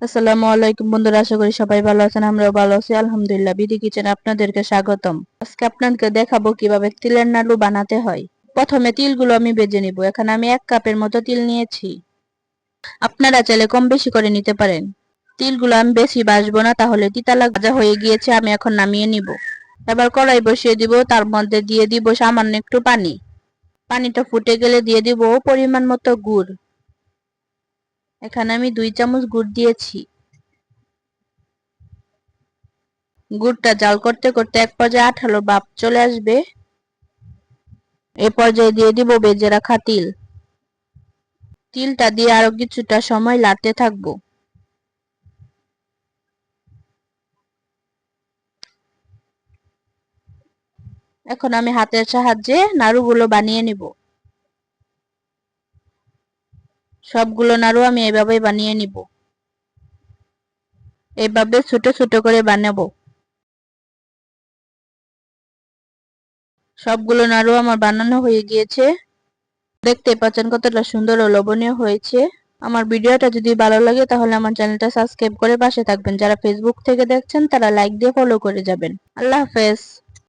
আসসালামু আলাইকুম বন্ধুরা, আশা করি সবাই ভালো আছেন। আমরাও ভালো আছি আলহামদুলিল্লাহ। বিডি কিচেনে আপনাদেরকে স্বাগতম। আজকে আপনাদেরকে দেখাবো কিভাবে তিলের নাড়ু বানাতে হয়। প্রথমে তিলগুলো আমি ভেজে নিব। এখানে আমি 1 কাপের মতো তিল নিয়েছি। আপনারা চাইলে কম বেশি করে নিতে পারেন। তিলগুলো আমি বেশি ভাজবো না, তাহলে তিতা ভাজা হয়ে গিয়েছে। আমি এখন নামিয়ে নিব। এবার কড়াই বসিয়ে দিব, তার মধ্যে দিয়ে দিব সামান্য একটু পানি। পানিটা ফুটে গেলে দিয়ে দিব পরিমাণ মতো গুড়। এখানে আমি 2 চামচ গুড় দিয়েছি। গুড়টা জাল করতে করতে এক পর্যায়ে আঠালো ভাব চলে আসবে। এ পর্যায়ে দিয়ে দিব ভেজে রাখা তিল। তিলটা দিয়ে আরো কিছুটা সময় নাড়তে থাকবো। এখন আমি হাতের সাহায্যে নাড়ুগুলো বানিয়ে নিব। সবগুলো নাড়ু আমি এভাবেই বানিয়ে নিব। এভাবে ছোট ছোট করে বানাবো। সবগুলো নাড়ু আমার বানানো হয়ে গিয়েছে। দেখতে পাচ্ছেন কতটা সুন্দর ও লোভনীয় হয়েছে। আমার ভিডিওটা যদি ভালো লাগে তাহলে আমার চ্যানেলটা সাবস্ক্রাইব করে পাশে থাকবেন। যারা ফেসবুক থেকে দেখছেন তারা লাইক দিয়ে ফলো করে যাবেন। আল্লাহ হাফেজ।